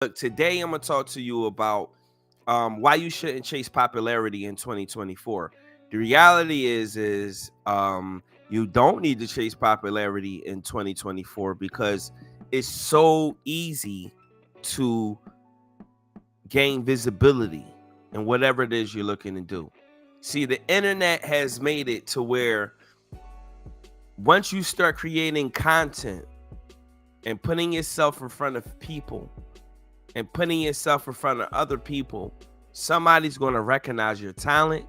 Look, today I'm gonna talk to you about why you shouldn't chase popularity in 2024. The reality is you don't need to chase popularity in 2024 because it's so easy to gain visibility in whatever it is you're looking to do. See, the internet has made it to where once you start creating content and putting yourself in front of people and putting yourself in front of other people, somebody's going to recognize your talent.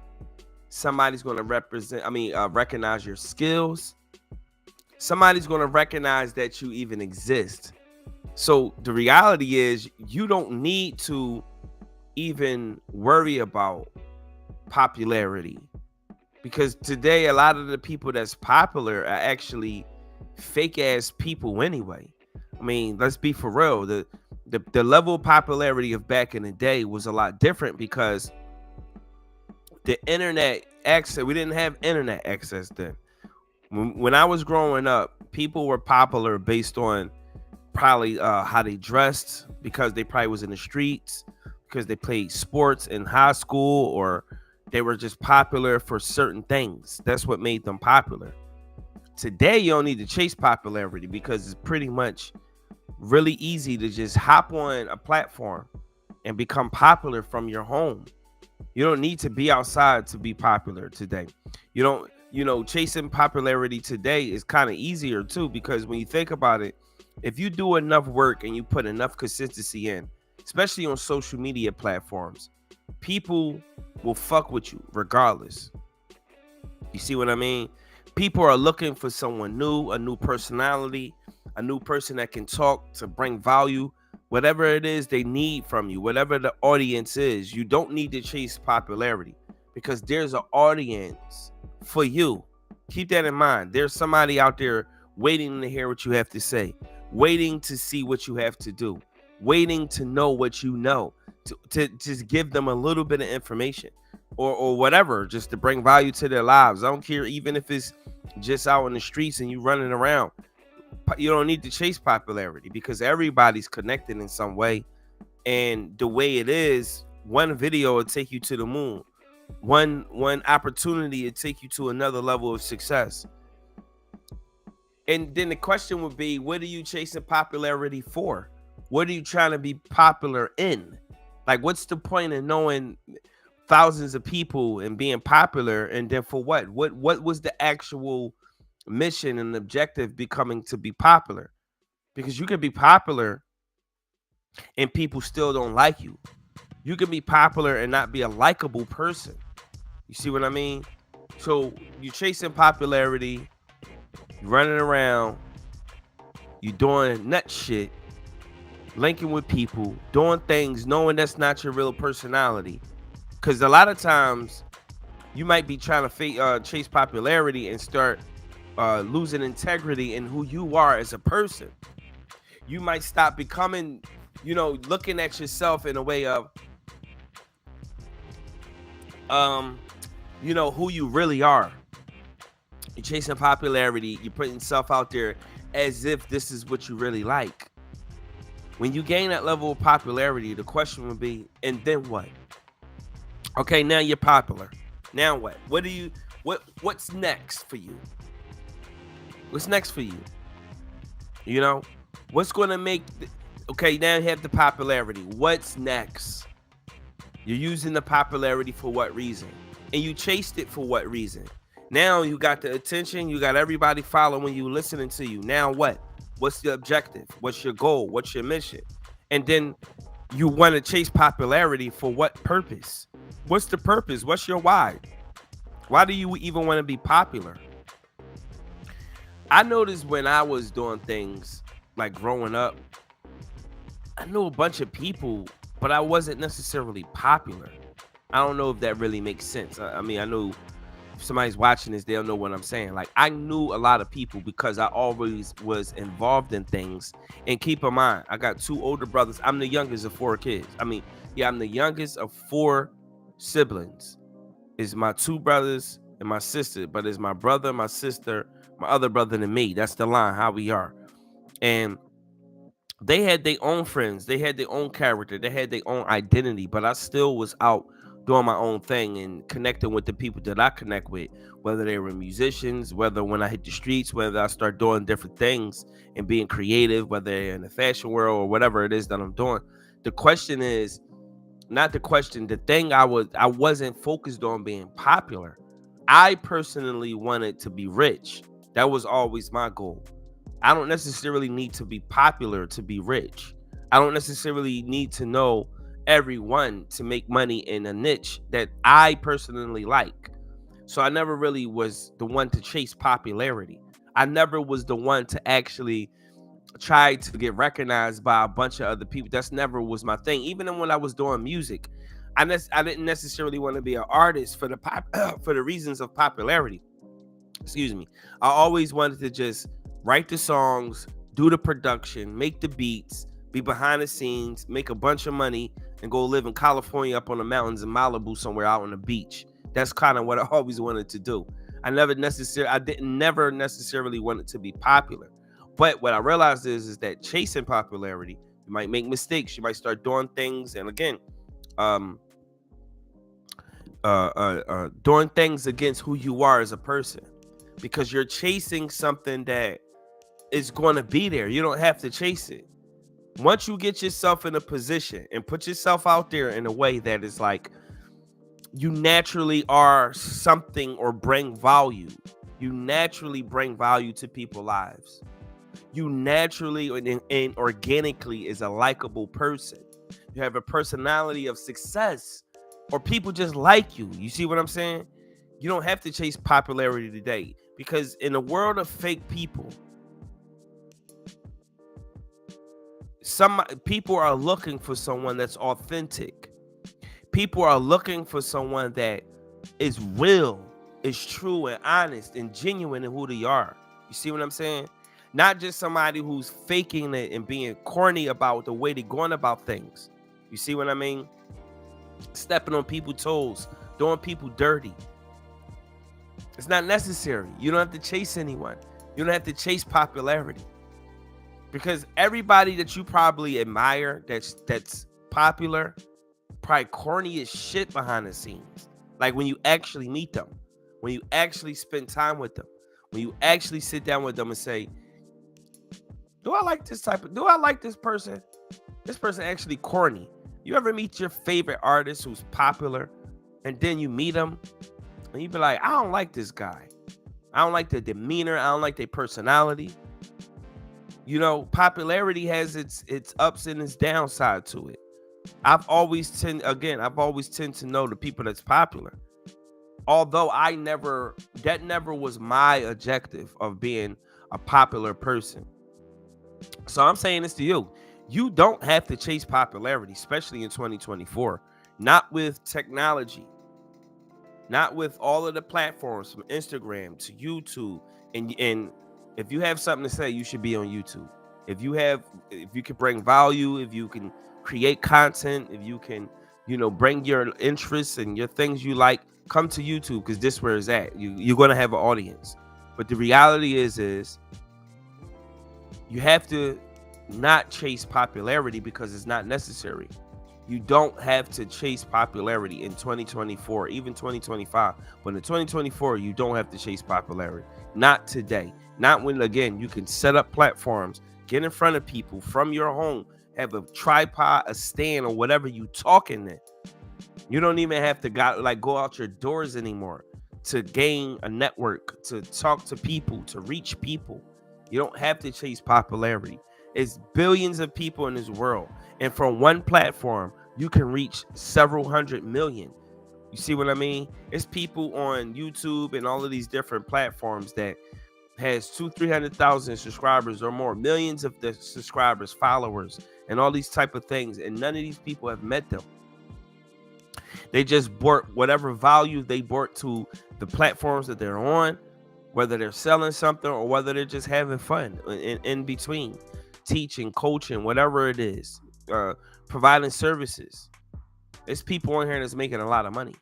Somebody's going to recognize your skills. Somebody's going to recognize that you even exist. So the reality is, you don't need to even worry about popularity because today a lot of the people that's popular are actually fake ass people anyway. I mean, let's be for real. The level of popularity of back in the day was a lot different because the internet access, we didn't have internet access then. When I was growing up, people were popular based on probably how they dressed, because they probably was in the streets, because they played sports in high school, or they were just popular for certain things. That's what made them popular. Today, you don't need to chase popularity because it's pretty much really easy to just hop on a platform and become popular from your home. You don't need to be outside to be popular today. You don't, chasing popularity today is kind of easier too, because when you think about it, if you do enough work and you put enough consistency in, especially on social media platforms, people will fuck with you regardless. You see what I mean? People are looking for someone new, a new personality, a new person that can talk to bring value, whatever it is they need from you, whatever the audience is. You don't need to chase popularity because there's an audience for you. Keep that in mind. There's somebody out there waiting to hear what you have to say, waiting to see what you have to do, waiting to know what you know, to just give them a little bit of information or whatever, just to bring value to their lives. I don't care, even if it's just out in the streets and you running around. You don't need to chase popularity because everybody's connected in some way. And the way it is, one video will take you to the moon. One opportunity will take you to another level of success. And then the question would be, what are you chasing popularity for? What are you trying to be popular in? Like, what's the point of knowing thousands of people and being popular, and then for what? What was the actual mission and objective becoming to be popular? Because you can be popular and people still don't like you. You can be popular and not be a likable person. You see what I mean? So you're chasing popularity, you're running around, you're doing nut shit, linking with people, doing things knowing that's not your real personality. Because a lot of times you might be trying to chase popularity and start losing integrity in who you are as a person. You might stop becoming, looking at yourself in a way of, who you really are. You're chasing popularity. You're putting yourself out there as if this is what you really like. When you gain that level of popularity, the question would be, and then what? Okay, now you're popular. Now what? What's next for you? What's next for you? What's going to make okay, now you have the popularity. What's next? You're using the popularity for what reason? And you chased it for what reason? Now you got the attention, you got everybody following you, listening to you. Now what? What's the objective? What's your goal? What's your mission? And then you want to chase popularity for what purpose? What's the purpose? What's your why? Why do you even want to be popular? I noticed when I was doing things like growing up, I knew a bunch of people, but I wasn't necessarily popular. I don't know if that really makes sense. I mean, I know if somebody's watching this, they'll know what I'm saying. Like, I knew a lot of people because I always was involved in things. And keep in mind, I got two older brothers. I'm the youngest of four kids. I'm the youngest of four siblings. It's my two brothers and my sister, but it's my brother, my sister, my other brother, and me. That's the line, how we are. And They had their own friends, they had their own character, they had their own identity, but I still was out doing my own thing and connecting with the people that I connect with, whether they were musicians, whether when I hit the streets, whether I start doing different things and being creative, whether in the fashion world or whatever it is that I'm doing. The question is not the question, the thing I wasn't focused on being popular. I personally wanted to be rich. That was always my goal. I don't necessarily need to be popular to be rich. I don't necessarily need to know everyone to make money in a niche that I personally like. So I never really was the one to chase popularity. I never was the one to actually try to get recognized by a bunch of other people. That's never was my thing. Even when I was doing music, I didn't necessarily want to be an artist for the for the reasons of popularity. Excuse me. I always wanted to just write the songs, do the production, make the beats, be behind the scenes, make a bunch of money, and go live in California up on the mountains in Malibu somewhere out on the beach. That's kind of what I always wanted to do. I didn't never necessarily want it to be popular. But what I realized is that chasing popularity, you might make mistakes, you might start doing things, and again, um, doing things against who you are as a person, because you're chasing something that is going to be there. You don't have to chase it. Once you get yourself in a position and put yourself out there in a way that is like you naturally are something or bring value, you naturally bring value to people's lives. You naturally and organically is a likable person. You have a personality of success, or people just like you. You see what I'm saying? You don't have to chase popularity today, because in a world of fake people, some people are looking for someone that's authentic. People are looking for someone that is real, is true and honest and genuine in who they are. You see what I'm saying? Not just somebody who's faking it and being corny about the way they're going about things. You see what I mean? Stepping on people's toes, doing people dirty. It's not necessary. You don't have to chase anyone. You don't have to chase popularity. Because everybody that you probably admire that's popular, probably corny as shit behind the scenes. Like when you actually meet them, when you actually spend time with them, when you actually sit down with them and say, do I like this person? This person actually corny. You ever meet your favorite artist who's popular and then you meet them and you be like, I don't like this guy. I don't like their demeanor. I don't like their personality. You know, popularity has its ups and its downside to it. I've always tend to know the people that's popular. Although that never was my objective of being a popular person. So I'm saying this to you. You don't have to chase popularity, especially in 2024. Not with technology. Not with all of the platforms from Instagram to YouTube. And if you have something to say, you should be on YouTube. If you can bring value, if you can create content, if you can, bring your interests and your things you like, come to YouTube, because this where it's at. You're gonna have an audience. But the reality is you have to not chase popularity because it's not necessary. You don't have to chase popularity in 2024, even 2025. But in 2024, you don't have to chase popularity. Not today. Not when, again, you can set up platforms, get in front of people from your home, have a tripod, a stand, or whatever you talking in. You don't even have to go out your doors anymore to gain a network, to talk to people, to reach people. You don't have to chase popularity. It's billions of people in this world. And from one platform, you can reach several hundred million. You see what I mean? It's people on YouTube and all of these different platforms that has 300,000 subscribers or more, millions of the subscribers, followers, and all these type of things. And none of these people have met them. They just brought whatever value they brought to the platforms that they're on, whether they're selling something or whether they're just having fun in between, teaching, coaching, whatever it is, providing services. There's people on here that's making a lot of money.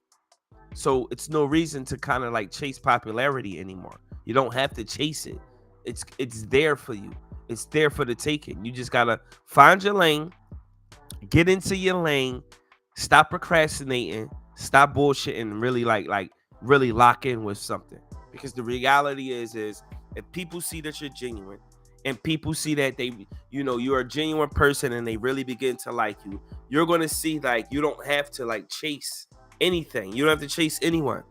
So it's no reason to kind of like chase popularity anymore. You don't have to chase it. It's there for you. It's there for the taking. You just gotta find your lane, get into your lane, stop procrastinating, stop bullshitting, and really really lock in with something. Because the reality is if people see that you're genuine and people see that you're a genuine person and they really begin to like you, you're gonna see like you don't have to like chase anything. You don't have to chase anyone.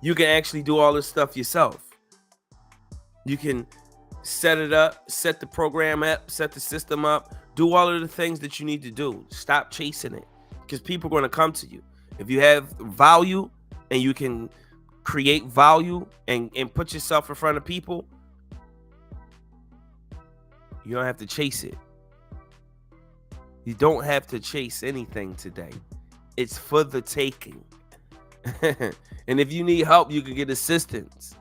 You can actually do all this stuff yourself. You can set it up, set the program up, set the system up, do all of the things that you need to do. Stop chasing it, because people are going to come to you. If you have value and you can create value and put yourself in front of people, you don't have to chase it. You don't have to chase anything today. It's for the taking. And if you need help, you can get assistance.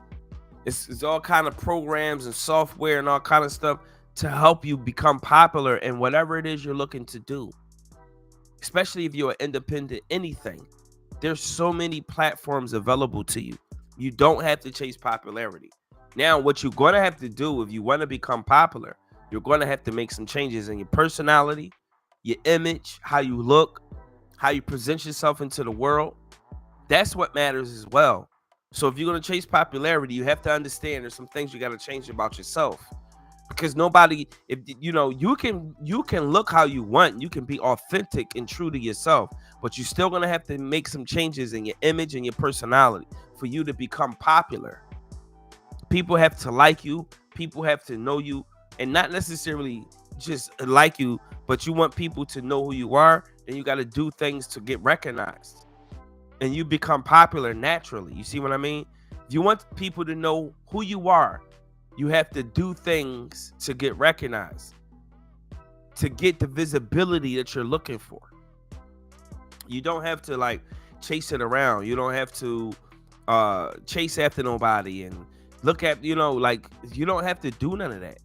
It's all kind of programs and software and all kind of stuff to help you become popular in whatever it is you're looking to do. Especially if you're independent, anything. There's so many platforms available to you. You don't have to chase popularity. Now, what you're going to have to do if you want to become popular, you're going to have to make some changes in your personality, your image, how you look, how you present yourself into the world. That's what matters as well. So if you're going to chase popularity, you have to understand there's some things you got to change about yourself. Because nobody, if you can look how you want, you can be authentic and true to yourself, but you're still going to have to make some changes in your image and your personality for you to become popular. People have to like you, people have to know you, and not necessarily just like you, but you want people to know who you are, then you got to do things to get recognized. And you become popular naturally. You see what I mean? If you want people to know who you are, you have to do things to get recognized, to get the visibility that you're looking for. You don't have to like chase it around. You don't have to chase after nobody and look at, you don't have to do none of that.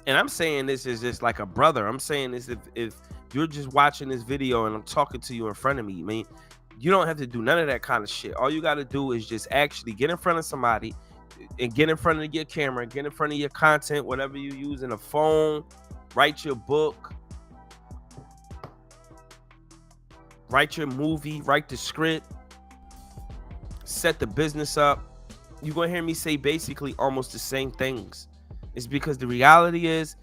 And I'm saying this is just like a brother. I'm saying this if you're just watching this video and I'm talking to you in front of me, man, you don't have to do none of that kind of shit. All you got to do is just actually get in front of somebody and get in front of your camera, get in front of your content, whatever you use in a phone, write your book, write your movie, write the script, set the business up. You're going to hear me say basically almost the same things. It's because the reality is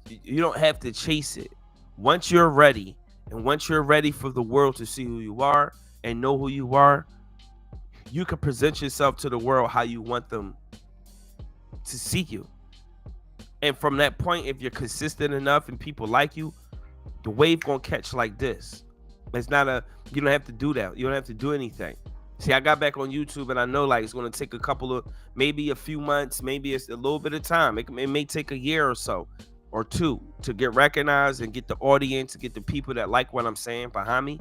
you don't have to chase it. Once you're ready, and once you're ready for the world to see who you are and know who you are, you can present yourself to the world how you want them to see you. And from that point, if you're consistent enough and people like you, the wave gonna catch like this. It's not you don't have to do that. You don't have to do anything. See, I got back on YouTube and I know like it's gonna take maybe a few months, maybe it's a little bit of time. It may take a year or so or two to get recognized and get the audience, to get the people that like what I'm saying behind me.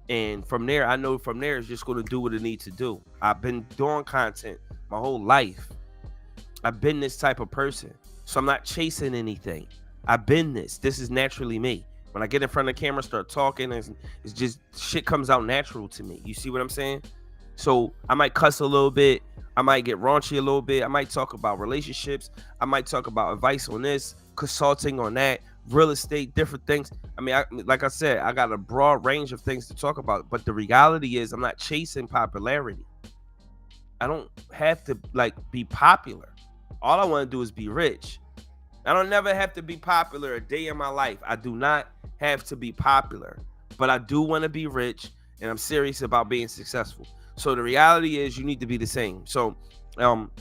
And from there, I know from there it's just going to do what it needs to do. I've been doing content my whole life. I've been this type of person. So I'm not chasing anything. I've been this. This is naturally me. When I get in front of the camera, start talking, it's just shit comes out natural to me. You see what I'm saying? So I might cuss a little bit. I might get raunchy a little bit. I might talk about relationships. I might talk about advice on this, consulting on that, real estate, different things. I mean, like I said, I got a broad range of things to talk about, but the reality is I'm not chasing popularity. I don't have to like be popular. All I want to do is be rich. I don't never have to be popular a day in my life. I do not have to be popular, but I do want to be rich, and I'm serious about being successful. So the reality is you need to be the same. So I'm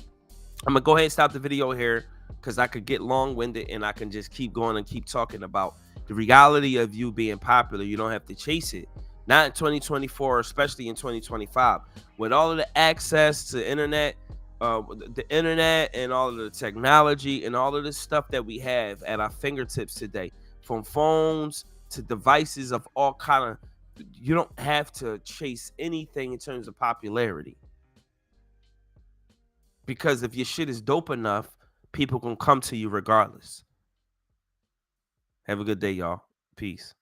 gonna go ahead and stop the video here, because I could get long-winded and I can just keep going and keep talking about the reality of you being popular. You don't have to chase it. Not in 2024, especially in 2025. With all of the access to the internet and all of the technology and all of the stuff that we have at our fingertips today, from phones to devices of all kind of, you don't have to chase anything in terms of popularity. Because if your shit is dope enough, people can come to you regardless. Have a good day, y'all. Peace.